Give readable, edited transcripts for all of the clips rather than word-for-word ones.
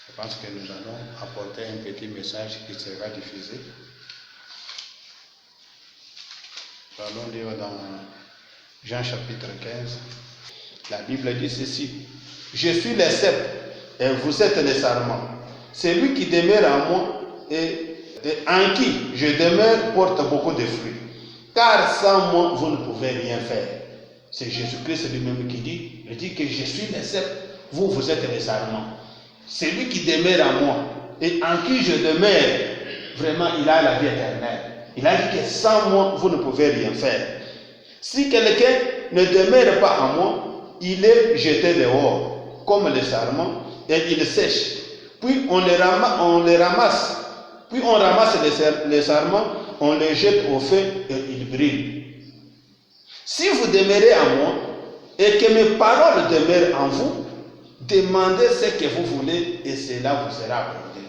Je pense que nous allons apporter un petit message qui sera diffusé. Nous allons lire dans Jean chapitre 15. La Bible dit ceci: Je suis le cep et vous êtes les sarments. Celui qui demeure en moi et en qui je demeure porte beaucoup de fruits. Car sans moi, vous ne pouvez rien faire. C'est Jésus-Christ lui-même qui dit, il dit que je suis le cep, vous êtes les sarments. Celui qui demeure en moi et en qui je demeure, vraiment, il a la vie éternelle. Il a dit que sans moi, vous ne pouvez rien faire. Si quelqu'un ne demeure pas en moi, il est jeté dehors, comme les sarments, et il sèche. Puis on les ramasse. Puis on ramasse les sarments, on les jette au feu et ils brûlent. Si vous demeurez en moi et que mes paroles demeurent en vous, demandez ce que vous voulez et cela vous sera accordé.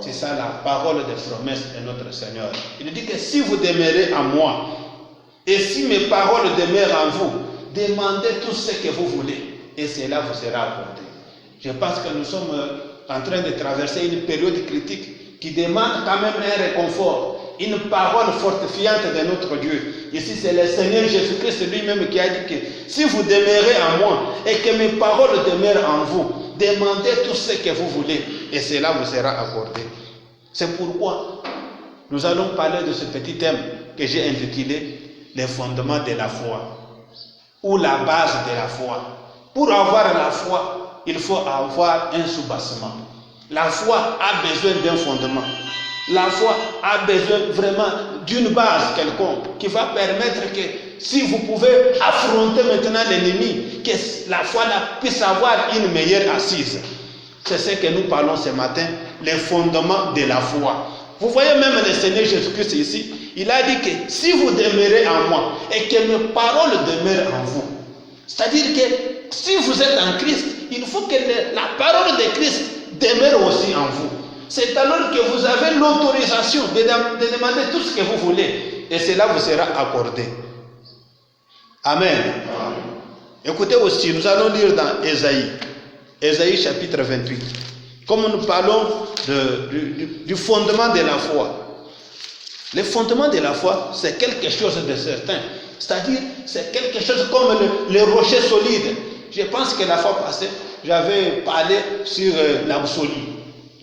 C'est ça la parole de promesse de notre Seigneur. Il dit que si vous demeurez en moi et si mes paroles demeurent en vous, demandez tout ce que vous voulez et cela vous sera accordé. Je pense que nous sommes en train de traverser une période critique qui demande quand même un réconfort, une parole fortifiante de notre Dieu. Ici, c'est le Seigneur Jésus-Christ lui-même qui a dit que si vous demeurez en moi et que mes paroles demeurent en vous, demandez tout ce que vous voulez et cela vous sera accordé. C'est pourquoi nous allons parler de ce petit thème que j'ai intitulé les fondements de la foi ou la base de la foi. Pour avoir la foi, il faut avoir un soubassement. La foi a besoin d'un fondement. La foi a besoin vraiment d'une base quelconque qui va permettre que si vous pouvez affronter maintenant l'ennemi, que la foi puisse avoir une meilleure assise. C'est ce que nous parlons ce matin, les fondements de la foi. Vous voyez même le Seigneur Jésus-Christ ici, il a dit que si vous demeurez en moi et que mes paroles demeurent en vous, c'est-à-dire que si vous êtes en Christ, il faut que la parole de Christ demeure aussi en vous. C'est alors que vous avez l'autorisation de demander tout ce que vous voulez et cela vous sera accordé. Amen. Amen. Écoutez aussi, nous allons lire dans Ésaïe chapitre 28. Comme nous parlons du fondement de la foi. Le fondement de la foi, c'est quelque chose de certain. C'est-à-dire, c'est quelque chose comme le rocher solide. Je pense que la fois passée, j'avais parlé sur l'absolu.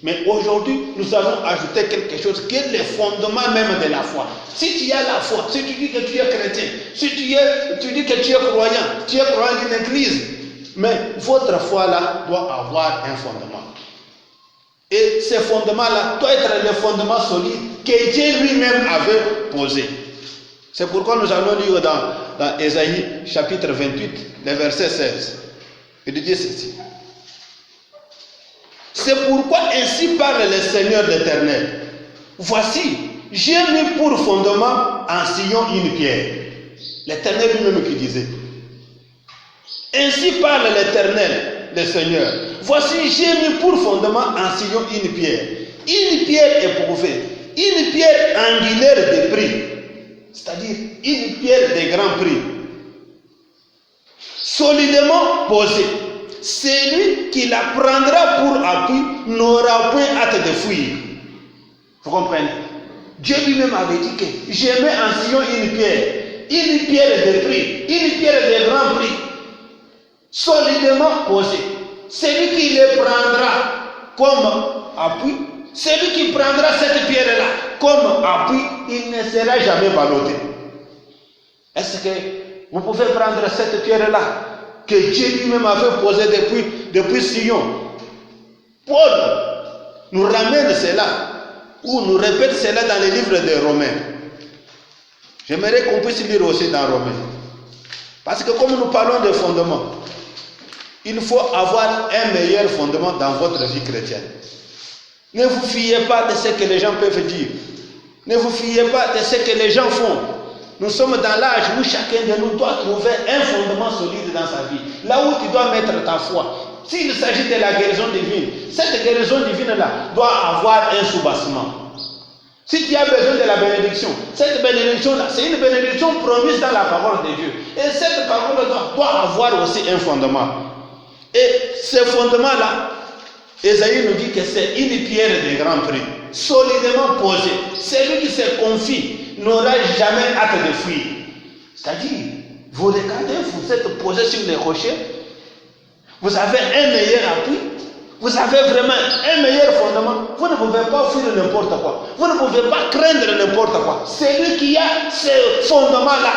Mais aujourd'hui, nous allons ajouter quelque chose qui est le fondement même de la foi. Si tu as la foi, si tu dis que tu es chrétien, si tu dis que tu es croyant d'une église, mais votre foi là doit avoir un fondement. Et ce fondement-là doit être le fondement solide que Dieu lui-même avait posé. C'est pourquoi nous allons lire dans Ésaïe chapitre 28, le verset 16. Il dit ceci. C'est pourquoi ainsi parle le Seigneur l'Éternel. Voici, j'ai mis pour fondement en Sion une pierre. L'Éternel lui-même qui disait. Ainsi parle l'Éternel, le Seigneur. Voici, j'ai mis pour fondement en Sion une pierre éprouvée, une pierre angulaire de prix, c'est-à-dire une pierre de grand prix, solidement posée. Celui qui la prendra pour appui n'aura point hâte de fuir. Vous comprenez? Dieu lui-même avait dit que je mets en Sion une pierre de prix, une pierre de grand prix, solidement posée. Celui qui le prendra comme appui, celui qui prendra cette pierre-là comme appui, il ne sera jamais ballotté. Est-ce que vous pouvez prendre cette pierre-là que Dieu lui-même avait posée depuis Sion? Paul nous ramène cela, ou nous répète cela dans les livres des Romains. J'aimerais qu'on puisse lire aussi dans Romains. Parce que comme nous parlons de fondement, il faut avoir un meilleur fondement dans votre vie chrétienne. Ne vous fiez pas de ce que les gens peuvent dire. Ne vous fiez pas de ce que les gens font. Nous sommes dans l'âge où chacun de nous doit trouver un fondement solide dans sa vie. Là où tu dois mettre ta foi. S'il s'agit de la guérison divine, cette guérison divine-là doit avoir un soubassement. Si tu as besoin de la bénédiction, cette bénédiction-là, c'est une bénédiction promise dans la parole de Dieu. Et cette parole doit avoir aussi un fondement. Et ce fondement-là, Ésaïe nous dit que c'est une pierre de grand prix, solidement posée. Celui qui se confie n'aura jamais hâte de fuir. C'est-à-dire, vous regardez, vous êtes posé sur les rochers, vous avez un meilleur appui, vous avez vraiment un meilleur fondement. Vous ne pouvez pas fuir n'importe quoi. Vous ne pouvez pas craindre n'importe quoi. Celui qui a ce fondement-là,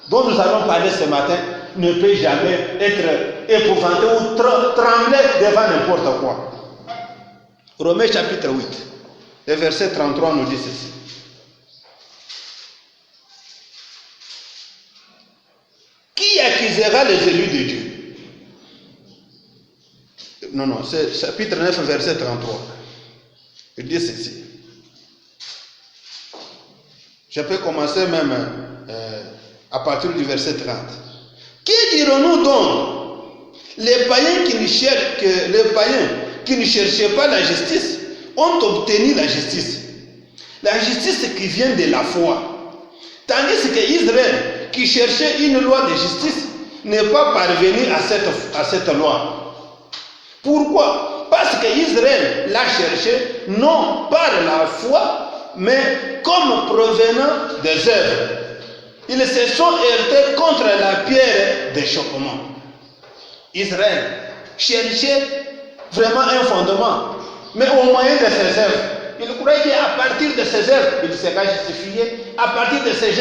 dont nous allons parler ce matin, ne peut jamais être épouvanté ou trembler devant n'importe quoi. Romains chapitre 8, le verset 33 nous dit ceci. Qui accusera les élus de Dieu? Non, c'est chapitre 9, verset 33. Il dit ceci. Je peux commencer même à partir du verset 30. Que dirons-nous donc? Les païens qui ne cherchaient pas la justice ont obtenu la justice. La justice qui vient de la foi. Tandis que Israël, qui cherchait une loi de justice, n'est pas parvenu à cette loi. Pourquoi? Parce que Israël l'a cherché non par la foi, mais comme provenant des œuvres. Ils se sont heurtés contre la pierre d'achoppement. Israël cherchait vraiment un fondement, mais au moyen de ses œuvres. Il croyait qu'à partir de ses œuvres, il sera justifié. À partir de ses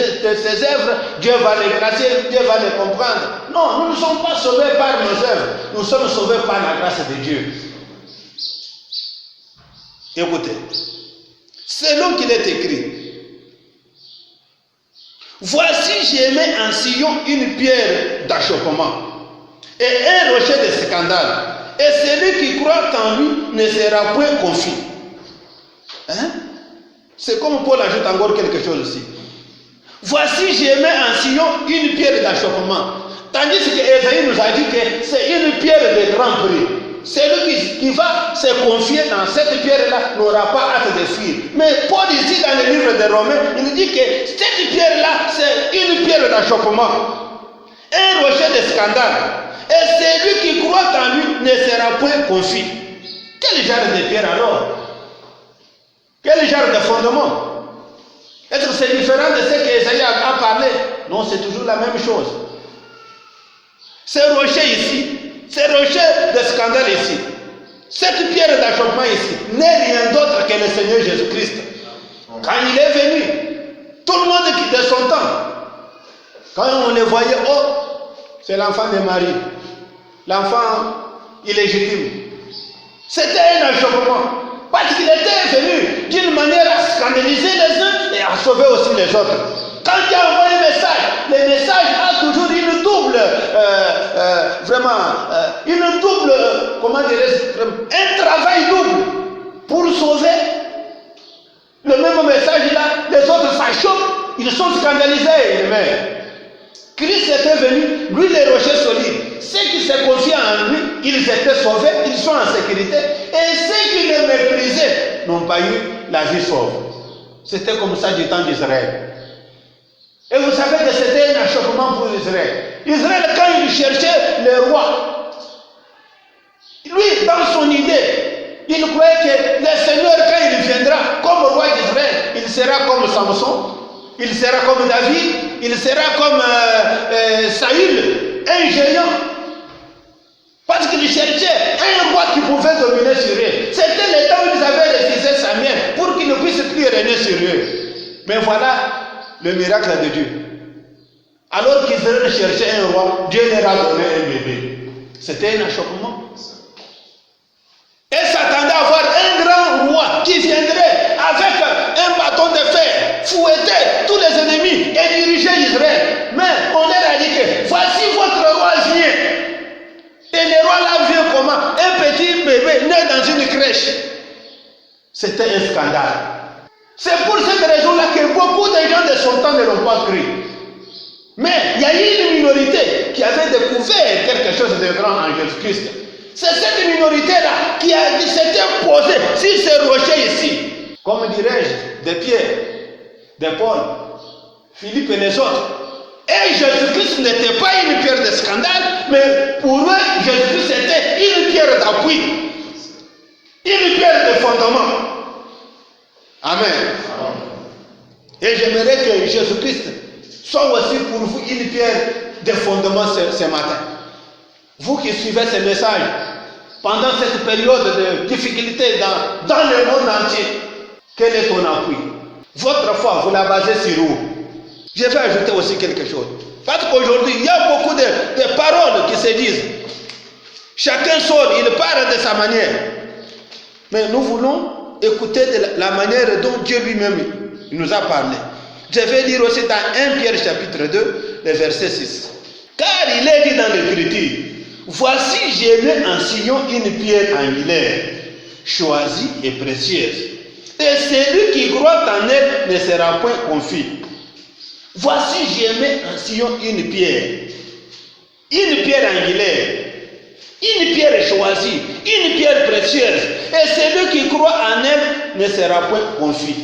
œuvres, Dieu va les gracier, Dieu va les comprendre. Non, nous ne sommes pas sauvés par nos œuvres. Nous sommes sauvés par la grâce de Dieu. Écoutez, selon qu'il est écrit, voici j'ai mis en Sion une pierre d'achoppement et un rocher de scandale. Et celui qui croit en lui ne sera point confus. Hein? C'est comme Paul ajoute encore quelque chose aussi. Voici j'ai mis en Sion une pierre d'achoppement. Tandis que Ésaïe nous a dit que c'est une pierre de grand prix. Celui qui va se confier dans cette pierre-là n'aura pas hâte de fuir. Mais Paul ici dans le livre de Romains, il dit que cette pierre-là, c'est une pierre d'achoppement. Un rocher de scandale. Et celui qui croit en lui ne sera point confus. Quel genre de pierre alors? Quel genre de fondement? Est-ce que c'est différent de ce qu'Ésaïe a parlé? Non, c'est toujours la même chose. Ce rocher ici, ce rocher de scandale ici, cette pierre d'achoppement ici, n'est rien d'autre que le Seigneur Jésus-Christ. Quand il est venu, tout le monde qui de son temps, quand on le voyait, oh, c'est l'enfant de Marie, l'enfant illégitime. C'était un achoppement. Parce qu'il était venu d'une manière à scandaliser les uns et à sauver aussi les autres. Quand il a envoyé un message, le message a toujours une double, une double, comment dirais-je, un travail double pour sauver. Le même message là, les autres s'achoppent, ils sont scandalisés, mais Christ était venu, lui les rochers solides. Ceux qui se confiaient en lui, ils étaient sauvés, ils sont en sécurité. Et ceux qui le méprisaient n'ont pas eu la vie sauve. C'était comme ça du temps d'Israël. Et vous savez que c'était un achoppement pour Israël. Israël, quand il cherchait le roi, lui, dans son idée, il croyait que le Seigneur, quand il viendra comme roi d'Israël, il sera comme Samson, il sera comme David, il sera comme Saül, un géant. Parce qu'il cherchait un roi qui pouvait dominer sur eux. C'était le temps où ils avaient refusé Samuel pour qu'il ne puisse plus régner sur eux. Mais voilà le miracle de Dieu. Alors qu'Israël cherchait un roi, Dieu leur a donné un bébé. C'était un achoppement. Et s'attendait à voir un grand roi qui viendrait avec un bâton de fer, fouetter tous les ennemis et diriger Israël. Mais on leur a dit que voici votre roi vient. Et le roi là vient comment? Un petit bébé né dans une crèche. C'était un scandale. C'est pour cette raison-là que beaucoup de gens de son temps ne l'ont pas cru. Mais il y a eu une minorité qui avait découvert quelque chose de grand en Jésus-Christ. C'est cette minorité-là qui s'était posée sur ce rocher ici. Comme dirais-je, de Pierre, de Paul, Philippe et les autres. Et Jésus-Christ n'était pas une pierre de scandale, mais pour eux, Jésus-Christ était une pierre d'appui. Une pierre de fondement. Amen. Et j'aimerais que Jésus-Christ soit aussi pour vous une pierre de fondement ce matin. Vous qui suivez ces messages pendant cette période de difficulté dans le monde entier, quel est ton appui? Votre foi, vous la basez sur où? Je vais ajouter aussi quelque chose. Parce qu'aujourd'hui, il y a beaucoup de paroles qui se disent. Chacun sort, il parle de sa manière. Mais nous voulons écouter de la manière dont Dieu lui-même nous a parlé. Je vais lire aussi dans 1 Pierre chapitre 2, le verset 6. Car il est dit dans l'Écriture, voici j'ai mis en Sion une pierre angulaire, choisie et précieuse. Et celui qui croit en elle ne sera point confus. Voici j'ai mis en Sion une pierre angulaire, une pierre choisie, une pierre précieuse. Et celui qui croit en elle ne sera point confus.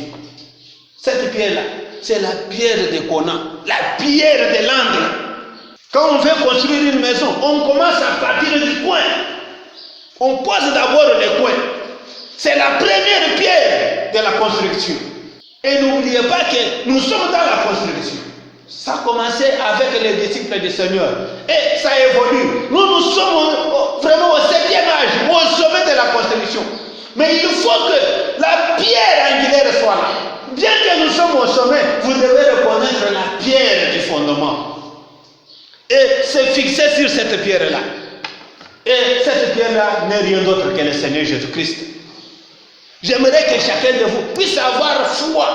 Cette pierre-là, c'est la pierre de Conan, la pierre de l'angle. Quand on veut construire une maison, on commence à partir du coin. On pose d'abord les coins. C'est la première pierre de la construction. Et n'oubliez pas que nous sommes dans la construction. Ça a commencé avec les disciples du Seigneur. Et ça évolue. Nous sommes vraiment au 7e âge, au sommet de la construction. Mais il faut que la pierre angulaire soit là. Bien que nous sommes au sommet, vous devez reconnaître la pierre du fondement. Et se fixer sur cette pierre-là. Et cette pierre-là n'est rien d'autre que le Seigneur Jésus-Christ. J'aimerais que chacun de vous puisse avoir foi.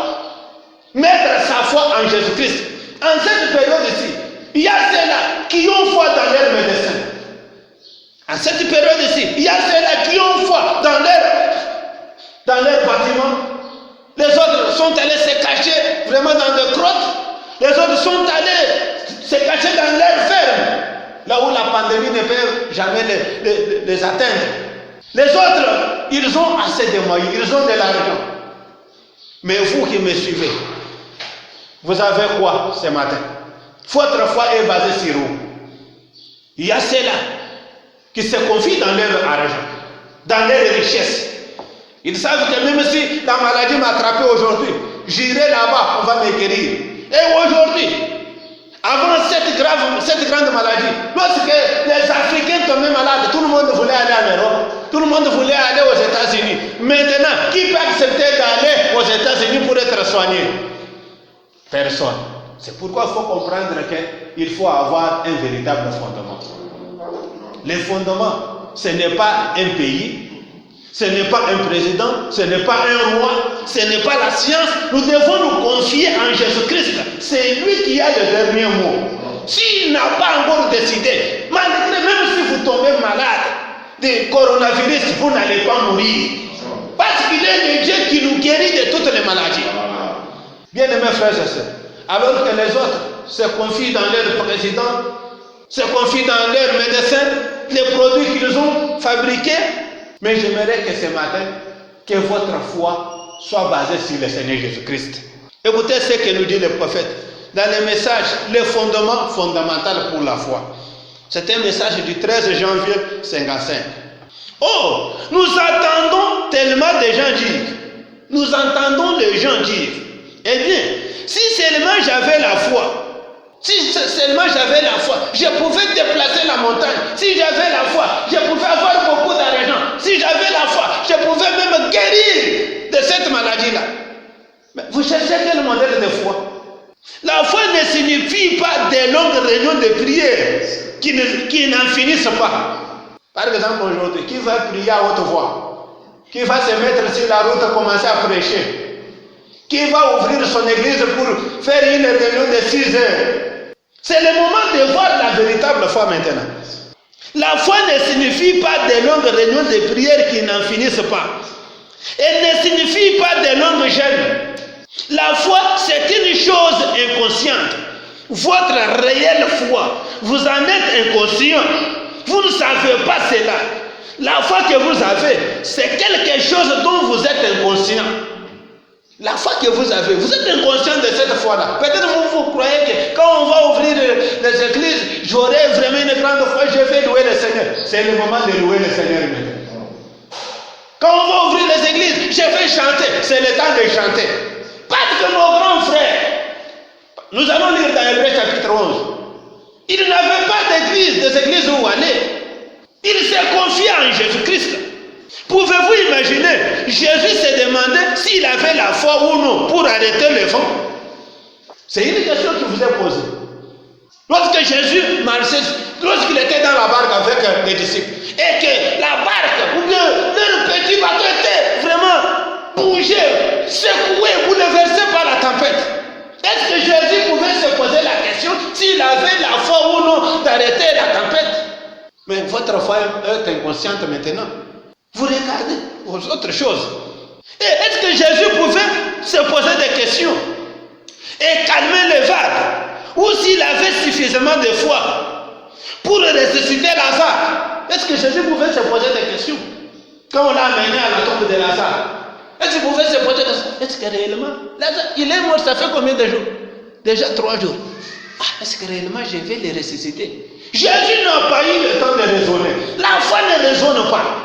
Mettre sa foi en Jésus-Christ. En cette période-ci, il y a ceux-là qui ont foi dans leur médecin. En cette période-ci, il y a ceux-là qui ont foi dans leur bâtiment. Les autres sont allés se cacher vraiment dans des grottes. Les autres sont allés se cacher dans leur ferme, là où la pandémie ne peut jamais les atteindre. Les autres, ils ont assez de moyens, ils ont de l'argent. Mais vous qui me suivez, vous avez quoi ce matin? Votre foi est basée sur où? Il y a ceux-là qui se confient dans leur argent, dans leur richesse. Ils savent que même si la maladie m'a attrapé aujourd'hui, j'irai là-bas, on va me guérir. Et aujourd'hui, avant cette grande maladie, lorsque les Africains tombaient malades, tout le monde voulait aller en Europe, tout le monde voulait aller aux États-Unis. Maintenant, qui peut accepter d'aller aux États-Unis pour être soigné? Personne. C'est pourquoi il faut comprendre qu'il faut avoir un véritable fondement. Le fondement, ce n'est pas un pays, ce n'est pas un président, ce n'est pas un roi, ce n'est pas la science. Nous devons nous confier en Jésus-Christ. C'est lui qui a le dernier mot. S'il n'a pas encore décidé, malgré même si vous tombez malade de coronavirus, vous n'allez pas mourir. Parce qu'il est le Dieu qui nous guérit de toutes les maladies. Bien-aimés frères et sœurs, alors que les autres se confient dans leur président, se confient dans leurs médecins, les produits qu'ils ont fabriqués. Mais j'aimerais que ce matin, que votre foi soit basée sur le Seigneur Jésus-Christ. Écoutez ce que nous dit le prophète dans le message, le fondement fondamental pour la foi. C'est un message du 13 janvier 55. Oh, nous attendons tellement de gens dire. Nous entendons les gens dire. Eh bien, si seulement j'avais la foi, si seulement j'avais la foi, je pouvais déplacer la montagne. Si j'avais la foi, je pouvais avoir beaucoup d'argent. Si j'avais la foi, je pouvais même guérir de cette maladie-là. Mais vous cherchez quel modèle de foi? La foi ne signifie pas des longues réunions de prière qui n'en finissent pas. Par exemple, aujourd'hui, qui va prier à haute voix? Qui va se mettre sur la route et commencer à prêcher? Qui va ouvrir son église pour faire une réunion de 6 heures? C'est le moment de voir la véritable foi maintenant. La foi ne signifie pas des longues réunions de prière qui n'en finissent pas. Elle ne signifie pas des longues jeûnes. La foi, c'est une chose inconsciente. Votre réelle foi, vous en êtes inconscient. Vous ne savez pas cela. La foi que vous avez, c'est quelque chose dont vous êtes inconscient. La foi que vous avez, vous êtes inconscient de cette foi-là. Peut-être vous croyez que quand on va ouvrir les églises, j'aurai vraiment une grande foi, je vais louer le Seigneur. C'est le moment de louer le Seigneur maintenant. Quand on va ouvrir les églises, je vais chanter. C'est le temps de chanter. Parce que nos grands frères, nous allons lire dans Hébreux chapitre 11, ils n'avaient pas d'église, des églises où aller. Ils s'est confié en Jésus-Christ. Pouvez-vous imaginer, Jésus s'est demandé s'il avait la foi ou non pour arrêter le vent. C'est une question qui vous est posée. Lorsque Jésus marchait, lorsqu'il était dans la barque avec les disciples, et que la barque, ou bien leur petit bateau était vraiment bougé, secoué, bouleversé par la tempête. Est-ce que Jésus pouvait se poser la question s'il avait la foi ou non d'arrêter la tempête? Mais votre foi est inconsciente maintenant. Vous regardez aux autres choses. Et est-ce que Jésus pouvait se poser des questions et calmer les vagues? Ou s'il avait suffisamment de foi pour ressusciter Lazare? Est-ce que Jésus pouvait se poser des questions? Quand on l'a amené à la tombe de Lazare, est-ce qu'il pouvait se poser des questions? Est-ce que réellement, Lazare, il est mort, ça fait combien de jours? Déjà 3 jours. Est-ce que réellement je vais les ressusciter? Jésus n'a pas eu le temps de raisonner. La foi ne raisonne pas.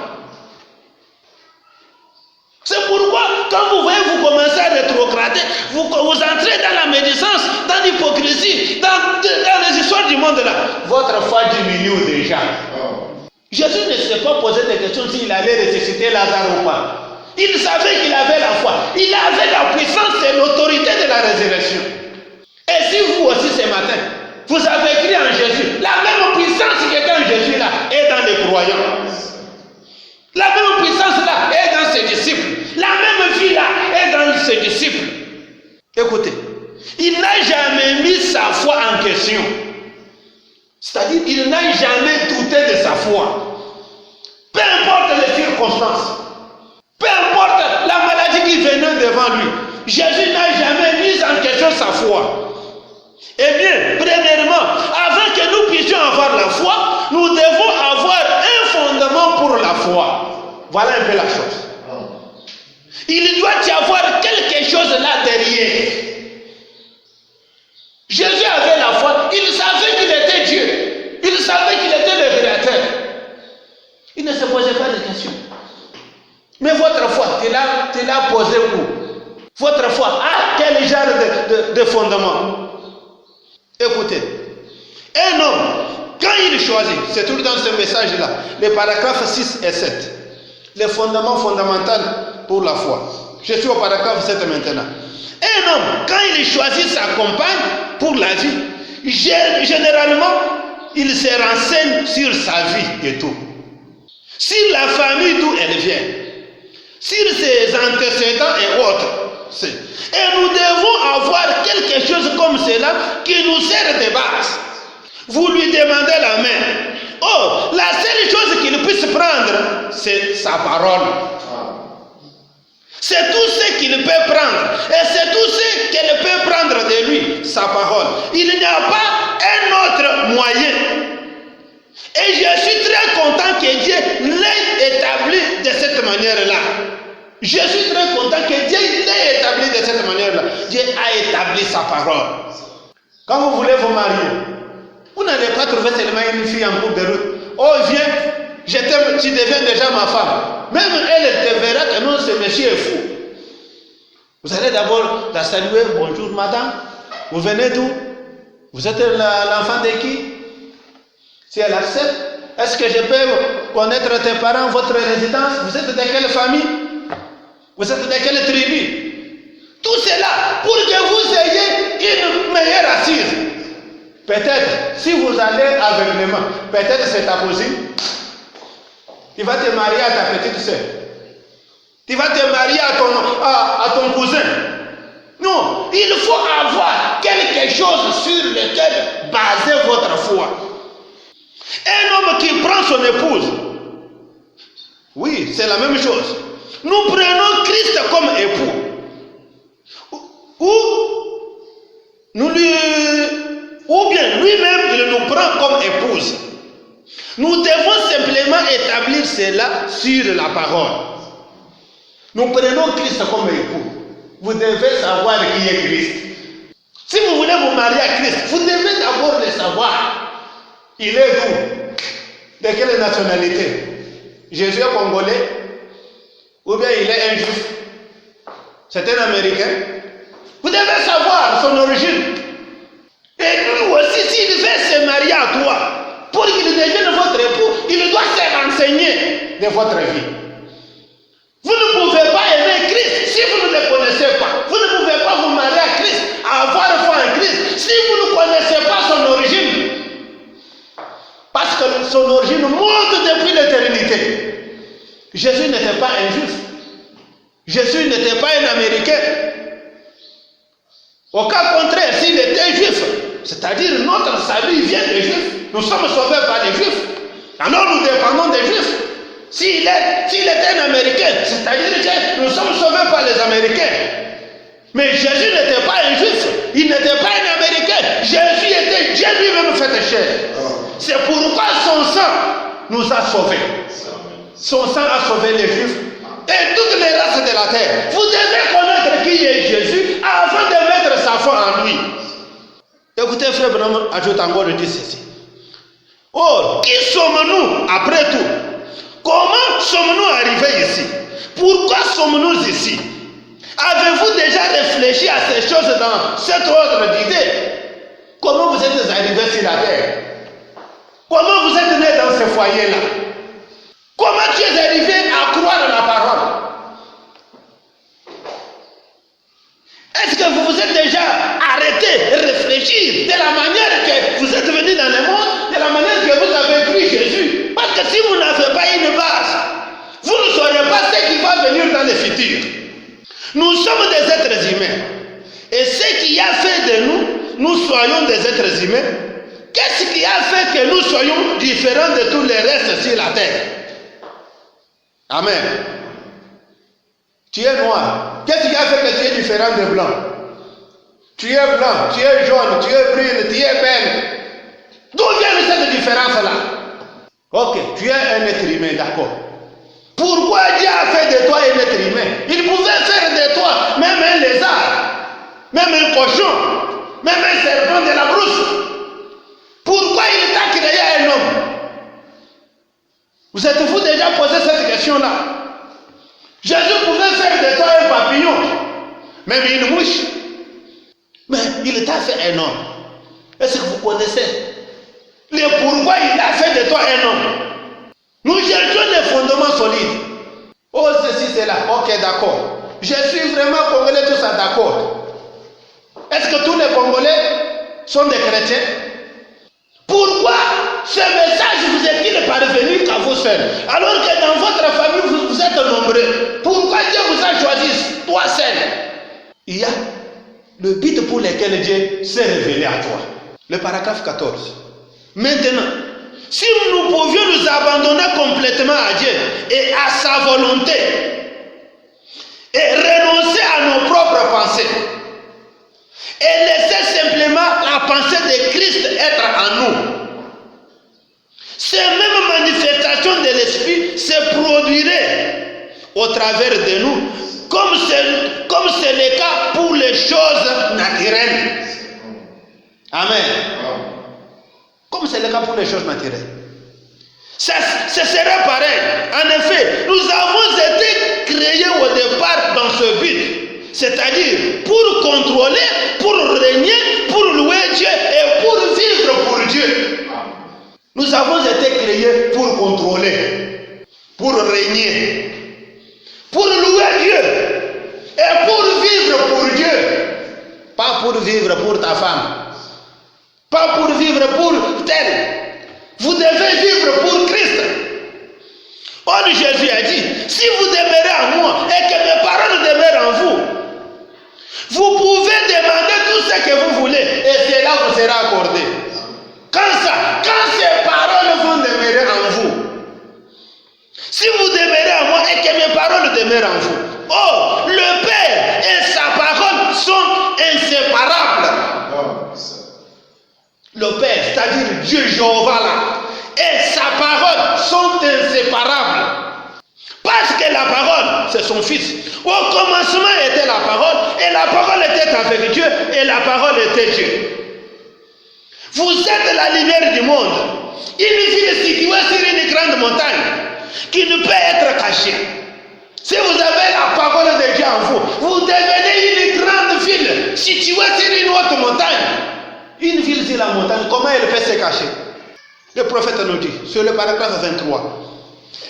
C'est pourquoi, quand vous voyez, vous commencez à rétrograder, vous entrez dans la médisance, dans l'hypocrisie, dans les histoires du monde là. Votre foi diminue déjà. Jésus ne s'est pas posé de questions s'il allait ressusciter Lazare ou pas. Il savait qu'il avait la foi. Il avait la puissance et l'autorité de la résurrection. Et si vous aussi ce matin, vous avez cru en Jésus, la même puissance qui était en Jésus là est dans les croyants. La même puissance là est dans ses disciples. La même vie là est dans ses disciples. Écoutez, il n'a jamais mis sa foi en question. C'est-à-dire, il n'a jamais douté de sa foi. Peu importe les circonstances, peu importe la maladie qui venait devant lui, Jésus n'a jamais mis en question sa foi. Eh bien, premièrement, avant que nous puissions avoir la foi, nous devons avoir un fondement pour la foi. Voilà un peu la chose. Il doit y avoir quelque chose là derrière. Jésus avait la foi, il savait qu'il était Dieu, il savait qu'il était le Créateur. Il ne se posait pas de questions. Mais votre foi, tu l'as posée où? Votre foi a quel genre de fondement? Écoutez, un homme, quand il choisit, c'est tout dans ce message-là, les paragraphes 6 et 7, les fondements fondamentaux pour la foi. Je suis au paragraphe 7 maintenant. Un homme, quand il choisit sa compagne pour la vie, généralement, il se renseigne sur sa vie et tout. Sur la famille d'où elle vient, sur ses antécédents et autres. Et nous devons avoir quelque chose comme cela qui nous sert de base. Vous lui demandez la main. Oh, la seule chose qu'il puisse prendre, c'est sa parole. C'est tout ce qu'il peut prendre. Et c'est tout ce qu'elle peut prendre de lui, sa parole. Il n'y a pas un autre moyen. Et je suis très content que Dieu l'ait établi de cette manière-là. Je suis très content que Dieu l'ait établi de cette manière-là. Dieu a établi sa parole. Quand vous voulez vous marier, vous n'allez pas trouver seulement une fille en cours de route. Oh, viens, je t'aime, tu deviens déjà ma femme. Même elle te verra que non, ce monsieur est fou. Vous allez d'abord la saluer. Bonjour madame, vous venez d'où? Vous êtes l'enfant de qui? Si elle accepte, est-ce que je peux connaître tes parents, votre résidence? Vous êtes de quelle famille? Vous êtes de quelle tribu? Tout cela pour que vous ayez une meilleure assise. Peut-être, si vous allez aveuglément, peut-être c'est ta cousine. Tu vas te marier à ta petite soeur. Tu vas te marier à ton cousin. Non, il faut avoir quelque chose sur lequel baser votre foi. Un homme qui prend son épouse, oui, c'est la même chose. Nous prenons Christ comme époux. Ou bien lui-même, il nous prend comme épouse. Nous devons simplement établir cela sur la parole. Nous prenons Christ comme époux. Vous devez savoir qui est Christ. Si vous voulez vous marier à Christ, vous devez d'abord le savoir. Il est d'où? De quelle nationalité? Jésus est congolais? Ou bien il est injuste. C'est un Américain. Vous devez savoir son origine. Et lui aussi, s'il veut se marier à toi, pour qu'il devienne votre époux, il doit se renseigner de votre vie. Vous ne pouvez pas aimer Christ si vous ne le connaissez pas. Vous ne pouvez pas vous marier à Christ, avoir foi en Christ, si vous ne connaissez pas son origine. Parce que son origine monte depuis l'éternité. Jésus n'était pas injuste. Jésus n'était pas un Américain. Au cas contraire, s'il était juif, c'est-à-dire notre salut vient des Juifs, nous sommes sauvés par les Juifs, alors nous dépendons des Juifs. S'il était un Américain, c'est-à-dire que nous sommes sauvés par les Américains. Mais Jésus n'était pas un Juif, il n'était pas un Américain. Jésus était Dieu lui-même fait chair. C'est pourquoi son sang nous a sauvés. Son sang a sauvé les Juifs et toutes les races de la terre. Vous devez connaître qui est Jésus avant de mettre sa foi en lui. Écoutez, frère Branham ajoute encore de dire ceci. Or, qui sommes-nous après tout? Comment sommes-nous arrivés ici? Pourquoi sommes-nous ici? Avez-vous déjà réfléchi à ces choses dans cet ordre d'idées? Comment vous êtes arrivés sur la terre? Comment vous êtes nés dans ce foyer-là? Comment tu es arrivé à croire à la parole? Est-ce que vous vous êtes déjà arrêté, réfléchi de la manière que vous êtes venu dans le monde, de la manière que vous avez pris Jésus? Parce que si vous n'avez pas une base, vous ne saurez pas ce qui va venir dans le futur. Nous sommes des êtres humains. Et ce qui a fait de nous, nous soyons des êtres humains, qu'est-ce qui a fait que nous soyons différents de tous les restes sur la terre? Amen. Tu es noir. Qu'est-ce qui a fait que tu es différent de blanc? Tu es blanc, tu es jaune, tu es brune, tu es belle. D'où vient cette différence-là? Ok, tu es un être humain, d'accord. Pourquoi Dieu a fait de toi un être humain? Il pouvait faire de toi même un lézard, même un cochon, même un serpent de la brousse. Pourquoi il t'a créé un homme? Vous êtes-vous déjà posé cette question-là? Jésus pouvait faire de toi un papillon, même une mouche. Mais il t'a fait un homme. Est-ce que vous connaissez le pourquoi il a fait de toi un homme? Nous cherchons des fondements solides. Oh, ceci, cela. Ok, d'accord. Je suis vraiment congolais, tout ça, d'accord. Est-ce que tous les Congolais sont des chrétiens? Pourquoi ce message vous est-il parvenu qu'à vous seuls? Alors que dans votre famille, vous êtes nombreux. Pourquoi Dieu vous a choisi, toi seul? Il y a le but pour lequel Dieu s'est révélé à toi. Le paragraphe 14. Maintenant, si nous pouvions nous abandonner complètement à Dieu et à sa volonté et renoncer à nos propres pensées et laisser simplement la pensée de Christ être en nous, ces mêmes manifestations de l'Esprit se produiraient au travers de nous comme c'est le cas pour les choses naturelles. Amen. Comme c'est le cas pour les choses naturelles. Ce serait pareil. En effet, nous avons été créés au départ dans ce but. C'est-à-dire pour contrôler, pour régner, pour louer Dieu et pour vivre pour Dieu. Nous avons été créés pour contrôler, pour régner, pour louer Dieu et pour vivre pour Dieu. Pas pour vivre pour ta femme. Pas pour vivre pour tel. Vous devez vivre pour Christ. Or Jésus a dit, si vous demeurez en moi et que mes paroles demeurent en vous, vous pouvez demander tout ce que vous voulez et cela vous sera accordé. Quand ces paroles vont demeurer en vous, si vous demeurez en moi et que mes paroles demeurent en vous, oh, le Père et sa parole sont inséparables. Le Père, c'est-à-dire Dieu Jéhovah là, et sa parole sont inséparables. Parce que la parole, c'est son Fils. Au commencement était la parole, et la parole était avec Dieu, et la parole était Dieu. Vous êtes la lumière du monde. Une ville située sur une grande montagne, qui ne peut être cachée. Si vous avez la parole de Dieu en vous, vous devenez une grande ville située sur une haute montagne. Une ville sur la montagne, comment elle peut se cacher? Le prophète nous dit, sur le paragraphe 23,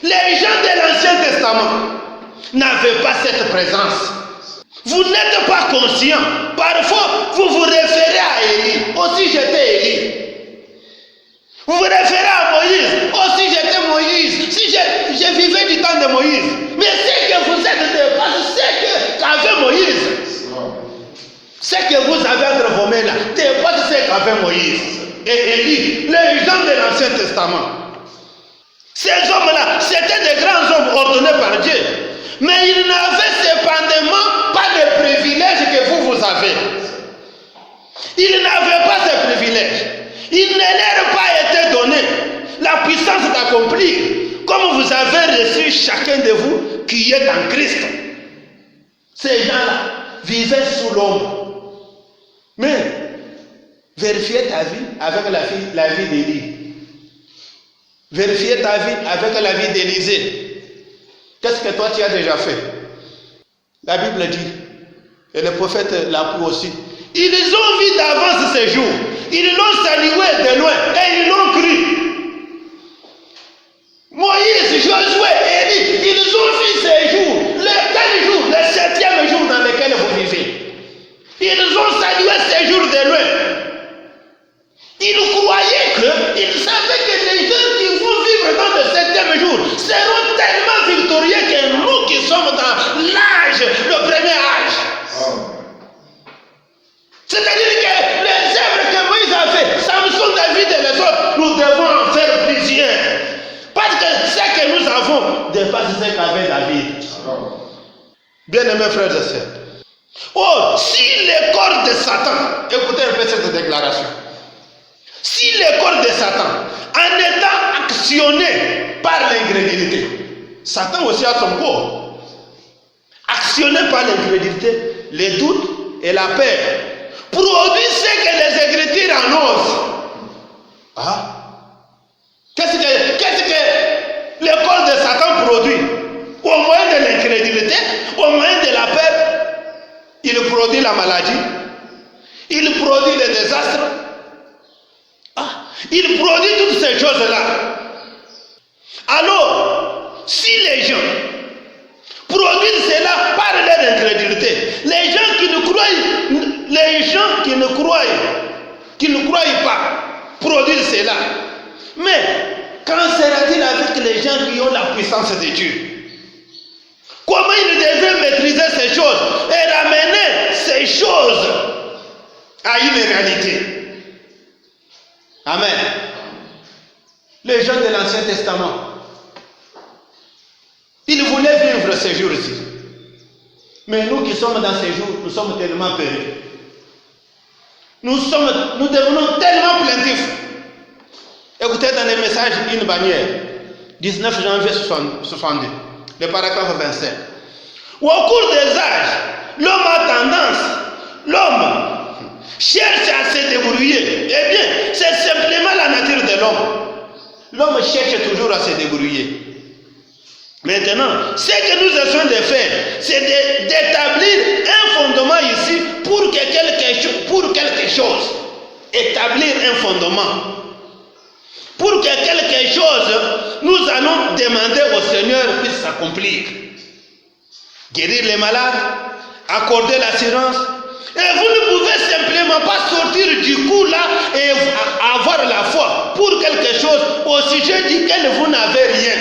les gens de l'Ancien Testament n'avaient pas cette présence. Vous n'êtes pas conscient. Parfois, vous vous référez à Élie. Aussi, j'étais Élie. Vous vous référez à Moïse. Aussi, j'étais Moïse. Si je vivais du temps de Moïse. Mais ce que vous êtes dépasse ce qu'avait Moïse. Ce que vous avez entre vos mains là, dépasse ce qu'avait Moïse et Élie, les gens de l'Ancien Testament. Ces hommes-là, c'était des grands hommes ordonnés par Dieu. Mais ils n'avaient cependant pas de privilèges que vous avez. Ils n'avaient pas ce privilège. Il ne leur a pas été donné la puissance d'accomplir comme vous avez reçu chacun de vous qui est en Christ. Ces gens-là vivaient sous l'ombre. Mais vérifiez ta vie avec la vie d'Élie. Vérifiez ta vie avec la vie d'Élisée. Qu'est-ce que toi tu as déjà fait? La Bible dit, et le prophète l'apprend aussi, ils ont vu d'avance ces jours, ils l'ont salué de loin et ils l'ont cru. Moïse, Josué, Élie, ils ont vu ces jours, quel jour? Le 7e jour dans lequel vous vivez. Ils ont salué ces jours de loin. Ils croyaient ils savaient que les gens qui vont vivre dans le 7e jour seront tellement victorieux que nous qui sommes dans l'âge, le premier âge. C'est-à-dire que les œuvres que Moïse a fait, Samson, David et les autres, nous devons en faire plusieurs. Parce que ce que nous avons dépasse ce qu'avait David. Bien-aimés frères et sœurs. Oh, si les corps de Satan, écoutez un peu cette déclaration. Si le corps de Satan, en étant actionné par l'incrédulité, Satan aussi a son corps, actionné par l'incrédulité, les doutes et la peur, produit ce que les Écritures annoncent. Ah? Qu'est-ce que le corps de Satan produit? Au moyen de l'incrédulité, au moyen de la peur, il produit la maladie, il produit les désastres. Il produit toutes ces choses-là. Alors, si les gens produisent cela par leur incrédulité, les gens qui ne croient pas, produisent cela. Mais, qu'en sera-t-il avec les gens qui ont la puissance de Dieu? Comment ils devaient maîtriser ces choses et ramener ces choses à une réalité? Amen. Les gens de l'Ancien Testament, ils voulaient vivre ces jours-ci. Mais nous qui sommes dans ces jours, nous sommes tellement perdus. Nous devenons tellement plaintifs. Écoutez dans les messages une bannière, 19 janvier 62, le paragraphe 27. Au cours des âges, l'homme cherche à se débrouiller. Eh bien, c'est simplement la nature de l'homme. L'homme cherche toujours à se débrouiller. Maintenant, ce que nous essayons de faire, c'est d'établir un fondement ici pour quelque chose. Établir un fondement. Pour que quelque chose, nous allons demander au Seigneur puisse s'accomplir. Guérir les malades, accorder l'assurance. Et vous ne pouvez simplement pas sortir du coup là et avoir la foi pour quelque chose au sujet duquel vous n'avez rien.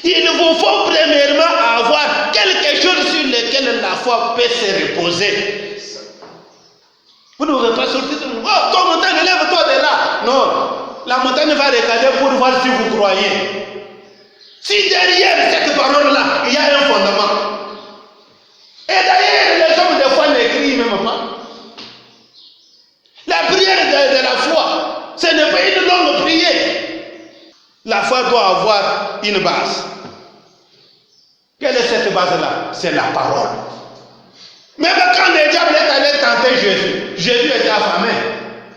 Il vous faut premièrement avoir quelque chose sur lequel la foi peut se reposer. Vous ne pouvez pas sortir de nous. Oh, ton montagne, lève-toi de là. Non, la montagne va regarder pour voir si vous croyez. Si derrière cette parole-là, il y a un fondement. Et d'ailleurs, les hommes de foi n'écrivent même pas. La prière de la foi, ce n'est pas une longue prière. La foi doit avoir une base. Quelle est cette base-là? C'est la parole. Même quand le diable est allé tenter Jésus était affamé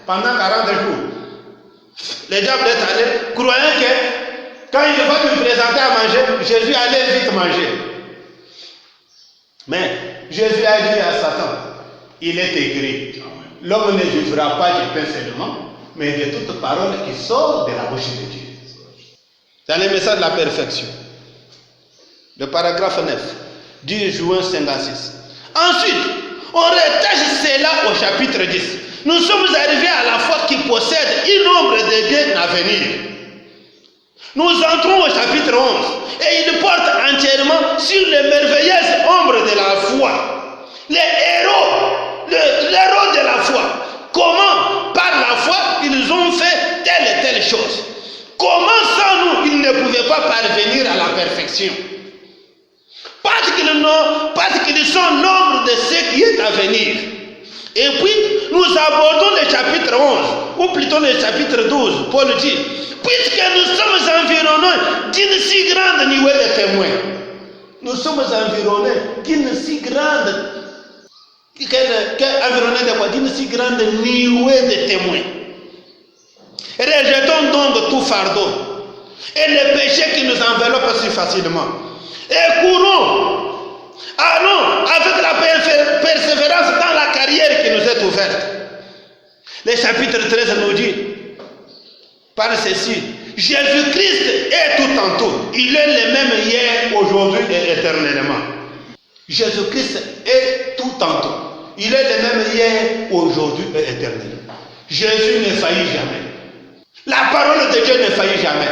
pendant 40 jours. Le diable est allé, croyant Quand il va lui présenter à manger, Jésus allait vite manger. Mais Jésus a dit à Satan, il est écrit, l'homme ne vivra pas du pain seulement, mais de toute parole qui sort de la bouche de Dieu. Dans le message de la perfection, le paragraphe 9, 10 juin 56. Ensuite, on rattache cela au chapitre 10. Nous sommes arrivés à la foi qui possède une ombre de biens à venir. Nous entrons au chapitre 11 et il porte entièrement sur les merveilleuses ombres de la foi. Les héros de la foi. Comment, par la foi, ils ont fait telle et telle chose. Comment sans nous, ils ne pouvaient pas parvenir à la perfection. Parce qu'ils sont l'ombre de ce qui est à venir. Et puis, nous abordons le chapitre 11, ou plutôt le chapitre 12, Paul dit, puisque nous sommes environnés d'une si grande nuée de témoins. Nous sommes environnés d'une si grande, environnés de quoi? D'une si grande nuée de témoins. Rejetons donc tout fardeau et les péchés qui nous enveloppent si facilement. Et courons, allons avec la persévérance dans la carrière qui nous est ouverte. Le chapitre 13 nous dit, par ceci, Jésus-Christ est tout en tout. Il est le même hier, aujourd'hui et éternellement. Jésus-Christ est tout en tout. Il est le même hier, aujourd'hui et éternellement. Jésus ne faillit jamais. La parole de Dieu ne faillit jamais.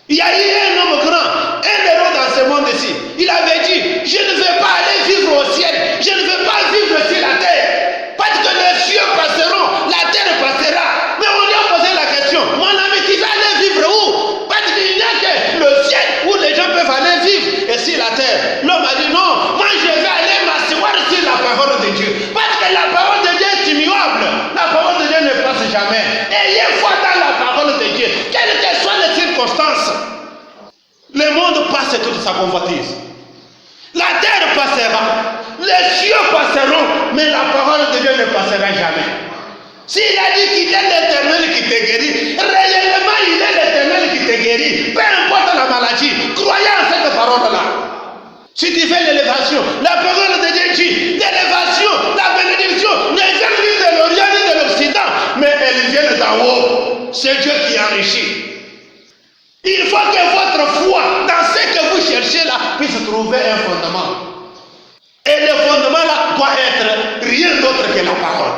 Il y a eu un homme grand, un héros dans ce monde-ci. Il avait dit, je ne vais pas aller vivre au ciel, je ne vais pas vivre sur la terre. Parce que les cieux passeront, la terre passera. Mais on lui a posé la question, mon ami, tu vas aller vivre où? Parce qu'il n'y a que le ciel où les gens peuvent aller vivre et sur la terre. L'homme a dit, non, moi je vais aller m'asseoir sur la parole de Dieu. Parce que la parole de Dieu est immuable. La parole de Dieu ne passe jamais. Ayez foi dans la parole de Dieu. Quelles que soient les circonstances. Le monde passe toute sa convoitise. La terre passera. Les cieux passeront. Mais la parole de Dieu ne passera jamais. S'il a dit qu'il est l'Éternel qui te guérit, réellement il est l'Éternel qui te guérit. Peu importe la maladie, croyez en cette parole-là. Si tu fais l'élévation, la parole de Dieu dit, l'élévation, la bénédiction ne vient ni de l'Orient ni de l'Occident, mais elle vient d'en haut. C'est Dieu qui enrichit. Il faut que votre foi, dans ce que vous cherchez là, puisse trouver un fondement. Et le fondement là doit être rien d'autre que la parole.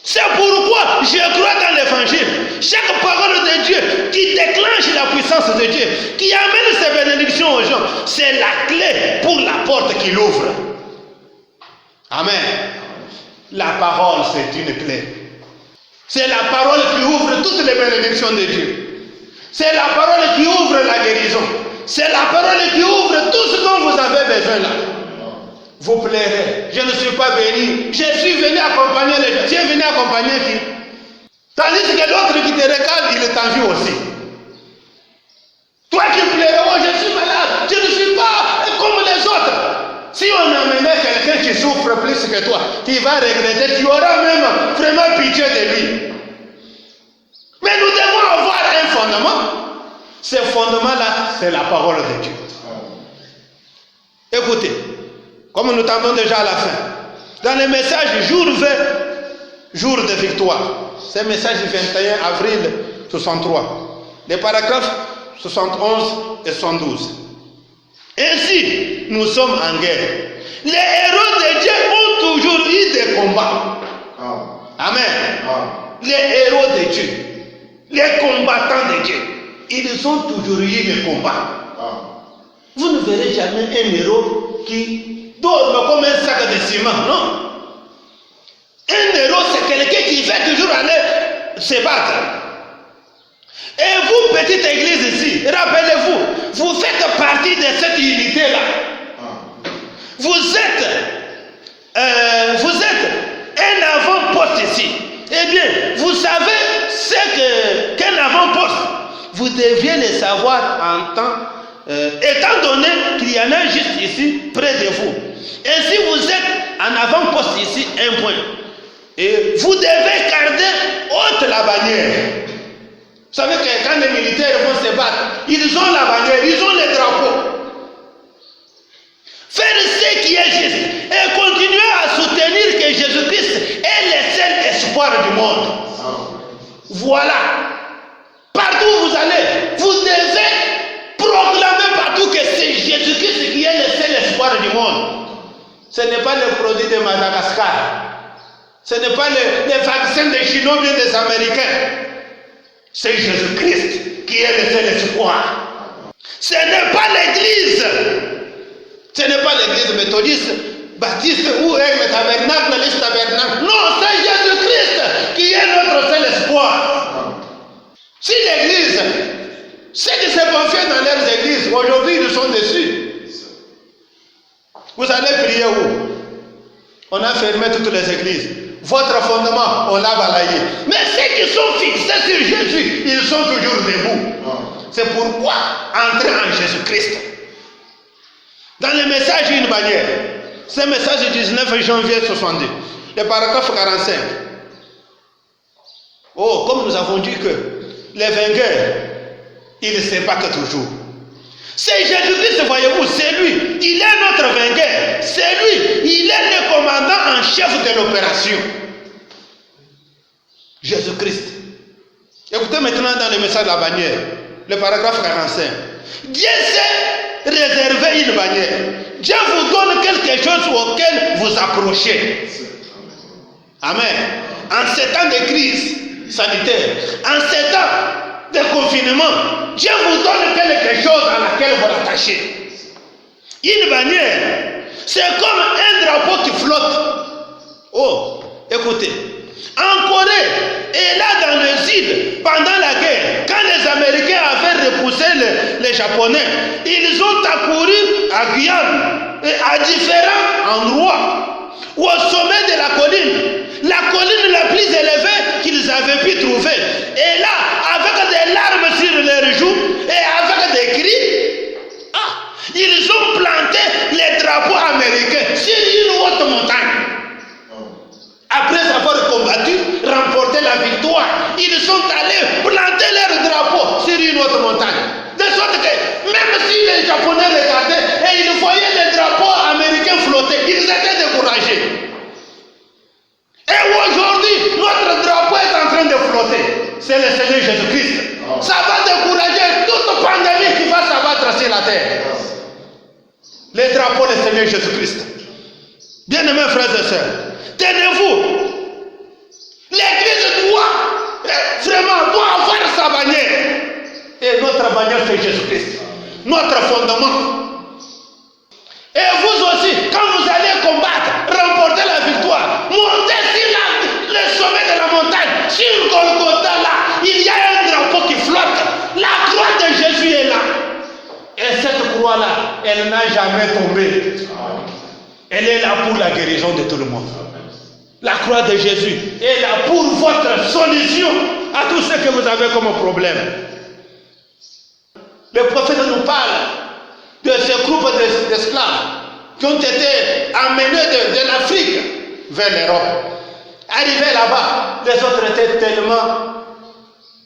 C'est pourquoi je crois dans l'évangile. Chaque parole de Dieu qui déclenche la puissance de Dieu, qui amène ses bénédictions aux gens, c'est la clé pour la porte qu'il ouvre. Amen. La parole, c'est une clé. C'est la parole qui ouvre toutes les bénédictions de Dieu. C'est la parole qui ouvre la guérison. C'est la parole qui ouvre tout ce dont vous avez besoin là. Vous plairez. Je ne suis pas béni. Je suis venu accompagner les gens. Tu es venu accompagner qui? Tandis que l'autre qui te regarde, il t'envie aussi. Toi qui plairais, oh je suis malade. Je ne suis pas comme les autres. Si on amenait quelqu'un qui souffre plus que toi, qui va regretter, tu auras même vraiment pitié de lui. Mais nous devons avoir un fondement. Ce fondement-là, c'est la parole de Dieu. Écoutez, comme nous tendons déjà à la fin, dans le message jour 20, jour de victoire, c'est le message du 21 avril 63, les paragraphes 71 et 72. Ainsi, nous sommes en guerre. Les héros de Dieu ont toujours eu des combats. Amen. Les héros de Dieu, les combattants de Dieu, ils ont toujours eu des combats. Vous ne verrez jamais un héros qui dorme comme un sac de ciment, non. Un héros, c'est quelqu'un qui va toujours aller se battre. Et vous, petite église ici, rappelez-vous, vous faites partie de cette unité-là. Vous êtes un avant-poste ici. Eh bien, vous savez ce qu'un avant-poste, vous deviez le savoir en temps, étant donné qu'il y en a juste ici, près de vous. Et si vous êtes en avant-poste ici, un point, et vous devez garder haute la bannière. savez que quand les militaires vont se battre, ils ont la bannière, ils ont les drapeaux. Faire ce qui est juste et continuer à soutenir que Jésus-Christ est le seul espoir du monde. Voilà. Partout où vous allez, vous devez proclamer partout que c'est Jésus-Christ qui est le seul espoir du monde. Ce n'est pas le produit de Madagascar. Ce n'est pas les vaccins des Chinois ou des Américains. C'est Jésus-Christ qui est le seul espoir. Ce n'est pas l'église. Ce n'est pas l'église méthodiste, baptiste ou le tabernacle, les tabernacles. Non, c'est Jésus-Christ qui est notre seul espoir. Si l'église, ceux qui se confient dans leurs églises, aujourd'hui ils sont déçus. Vous allez prier où? On a fermé toutes les églises. Votre fondement, on l'a balayé. Mais ceux qui sont fixés sur Jésus, ils sont toujours debout. C'est pourquoi entrer en Jésus-Christ. Dans le message, une bannière. Ce message du 19 janvier 62. Le paragraphe 45. Oh, comme nous avons dit que les vainqueurs, ils ne se battent toujours. C'est Jésus-Christ, voyez-vous, c'est lui. Il est notre vainqueur. C'est lui. Il est le commandant en chef de l'opération. Jésus-Christ. Écoutez maintenant dans le message de la bannière, le paragraphe 45. Dieu sait réserver une bannière. Dieu vous donne quelque chose auquel vous accrochez. Amen. En ces temps de crise sanitaire, en ces temps de confinement, Dieu vous donne quelque chose à laquelle vous l'attachez. Une bannière, c'est comme un drapeau qui flotte. Oh, écoutez, en Corée et là dans le sud, pendant la guerre, quand les Américains avaient repoussé les Japonais, ils ont accouru à Guyane et à différents endroits, au sommet de la colline la plus élevée qu'ils avaient pu trouver. Et là, avec des larmes sur leurs joues et avec des cris, ils ont planté les drapeaux américains sur une haute montagne. Après avoir combattu, remporté la victoire, ils sont allés planter leurs drapeaux sur une autre montagne. De sorte que même si les Japonais regardaient et ils voyaient les drapeaux américains flotter, ils étaient découragés. Et aujourd'hui, notre drapeau est en train de flotter. C'est le Seigneur Jésus-Christ. Ça va décourager toute pandémie qui va s'abattre sur la terre. Les drapeaux du Seigneur Jésus-Christ. Bien-aimés frères et sœurs, tenez-vous. L'église doit avoir sa bannière. Et notre bannière, c'est Jésus-Christ. Notre fondement. Et vous aussi, quand vous allez combattre, remporter la victoire, montez sur le sommet de la montagne, sur Golgotha là, il y a un drapeau qui flotte. La croix de Jésus est là. Et cette croix-là, elle n'a jamais tombé. Elle est là pour la guérison de tout le monde. La croix de Jésus est là pour votre solution à tout ce que vous avez comme problème. Le prophète nous parle de ce groupe d'esclaves qui ont été amenés de l'Afrique vers l'Europe. Arrivés là-bas, les autres étaient tellement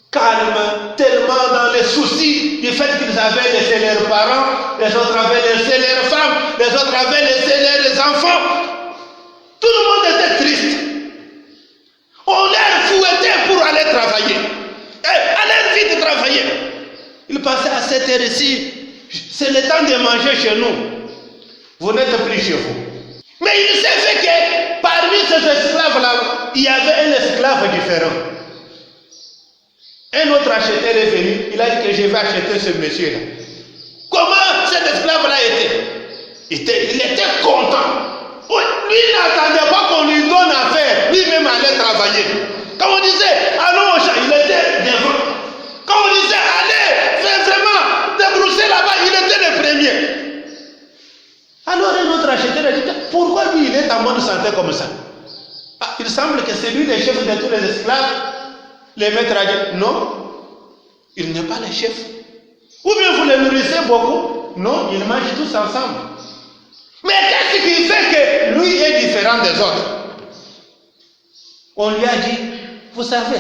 calmes, tellement dans les soucis du fait qu'ils avaient laissé leurs parents, les autres avaient laissé leurs femmes, les autres avaient laissé leurs enfants. Tout le monde était triste. On leur fouettait pour aller travailler. Allez vite travailler. Ils passaient à cette heure-ci. C'est le temps de manger chez nous. Vous n'êtes plus chez vous. Mais il s'est fait que parmi ces esclaves-là, il y avait un esclave différent. Un autre acheteur est venu. Il a dit que je vais acheter ce monsieur-là. Comment cet esclave-là était? Il était content. Lui n'attendait pas qu'on lui donne à faire. Lui-même allait travailler. Quand on disait, allons au champ, il était devant. Quand on disait, allez, fais vraiment débrousser là-bas, il était le premier. Alors un autre acheteur a dit, pourquoi lui il est en bonne santé comme ça? Il semble que c'est lui le chef de tous les esclaves. Le maître a dit, non, il n'est pas le chef. Ou bien vous le nourrissez beaucoup? Non, ils mangent tous ensemble. Mais qu'est-ce qui fait que lui est différent des autres? On lui a dit, vous savez,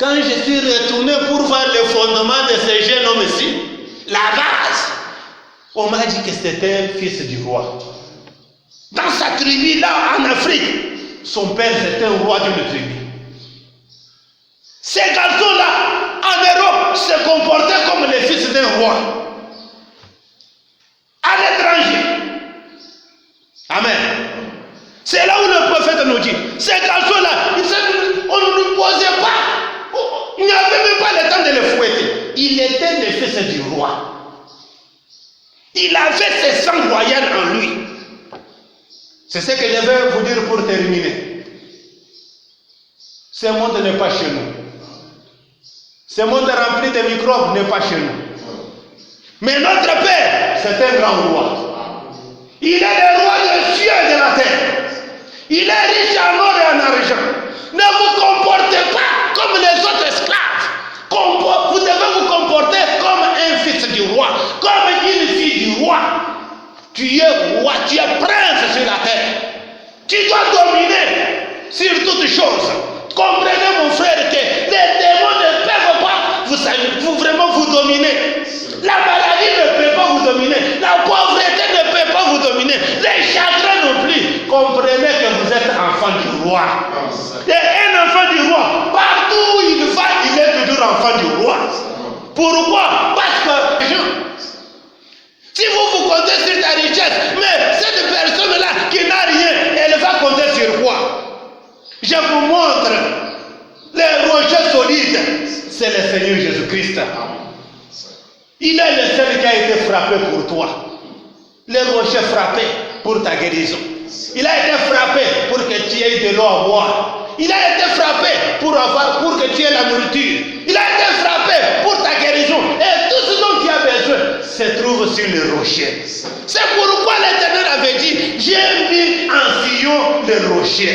Quand je suis retourné pour voir le fondement de ce jeune homme-ci, la base, on m'a dit que c'était un fils du roi. Dans sa tribu là en Afrique, son père c'était un roi d'une tribu. Ces garçons-là, en Europe, se comportaient comme les fils d'un roi. À l'étranger. Amen. C'est là où le prophète nous dit, ces garçons-là, on ne nous posait pas, il n'y avait même pas le temps de les fouetter. Il était le fils du roi. Il avait ce sang royal en lui. C'est ce que je vais vous dire pour terminer. Ce monde n'est pas chez nous. Ce monde rempli de microbes n'est pas chez nous. Mais notre Père, c'est un grand roi. Il est le roi des cieux et de la terre. Il est riche en or et en argent. Ne vous comportez pas comme les autres esclaves. Vous devez vous comporter comme un fils du roi, comme une fille du roi. Tu es roi, tu es prince sur la terre. Tu dois dominer sur toutes choses. Comprenez mon frère que les démons ne peuvent pas vraiment vous dominer. La maladie ne peut pas vous dominer. La pauvreté ne peut pas vous dominer. Les chagrins non plus. Comprenez que vous êtes enfant du roi. Et un enfant du roi, partout où il va, il est toujours enfant du roi. Pourquoi? Parce que si vous comptez sur ta richesse, mais cette personne-là qui n'a rien, elle va compter sur quoi? Je vous montre les rochers solides. C'est le Seigneur Jésus-Christ. Il est le seul qui a été frappé pour toi. Les rochers frappés pour ta guérison. Il a été frappé pour que tu aies de l'eau à boire. Il a été frappé pour que tu aies la nourriture. Il a été frappé pour ta guérison. Et tout ce dont tu as besoin se trouve sur le rocher. C'est pourquoi l'Éternel avait dit, j'ai mis en Sion le rocher.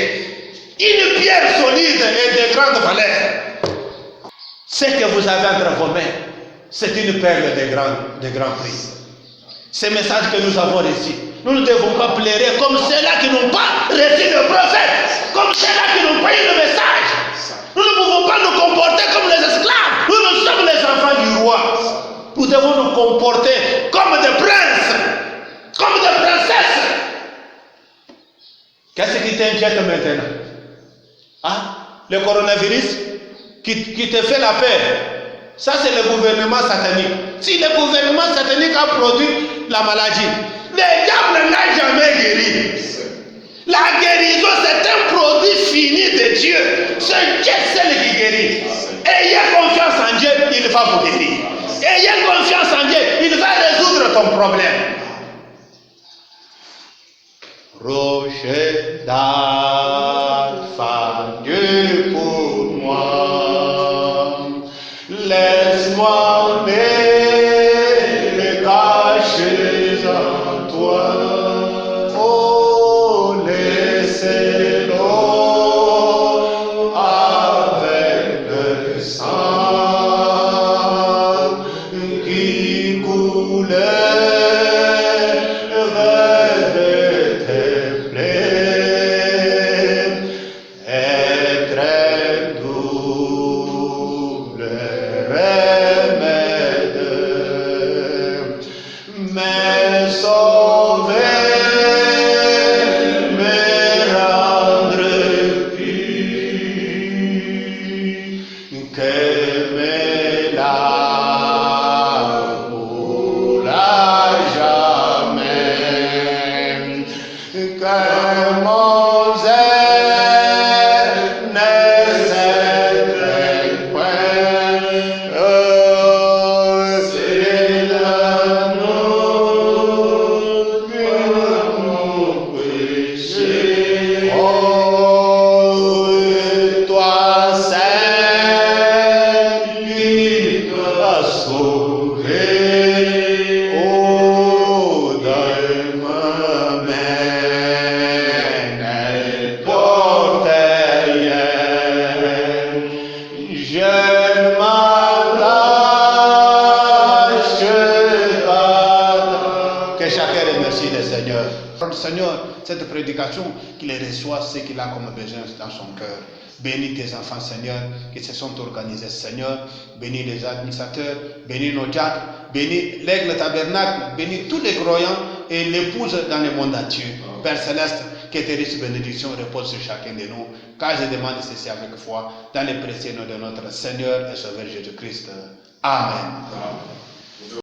Une pierre solide et de grande valeur. Ce que vous avez entre vos mains, c'est une perle de grand prix. Ce message que nous avons reçu, nous ne devons pas pleurer comme ceux-là qui n'ont pas reçu le prophète, comme ceux-là qui n'ont pas eu le message. Nous ne pouvons pas nous comporter comme les esclaves. Nous sommes les enfants du roi. Nous devons nous comporter comme des princes, comme des princesses. Qu'est-ce qui t'inquiète maintenant? Hein? Le coronavirus qui te fait la peur. Ça, c'est le gouvernement satanique. Si le gouvernement satanique a produit la maladie, le diable n'a jamais guéri. La guérison, c'est un produit fini de Dieu. C'est Dieu seul qui guérit. Ayez confiance en Dieu, il va vous guérir. Ayez confiance en Dieu, il va résoudre ton problème. Rocher d'Alpha, Dieu pour moi. Laisse-moi me cacher en toi. Oh, laissez-le avec le sang qui coulait de tes plaies. Et très double remède, me sauver, me rendre pur, que me lave pour à jamais, que mon zèle ne s'éteigne point. C'est l'agneau que mon péché. Oh, toi seul qui t'as sauvé. Oh, donne ma main, elle porte je m'attache à toi. Que chacun remercie le Seigneur. Seigneur, cette prédication, qu'il reçoit ce qu'il a comme besoin dans son cœur. Bénis tes enfants, Seigneur, qui se sont organisés, Seigneur. Bénis les administrateurs, bénis nos diacres, bénis l'aigle tabernacle, bénis tous les croyants et l'épouse dans le monde entier. Père Céleste, que tes riches bénédictions reposent sur chacun de nous, car je demande ceci avec foi, dans le précieux nom de notre Seigneur et Sauveur Jésus-Christ. Amen.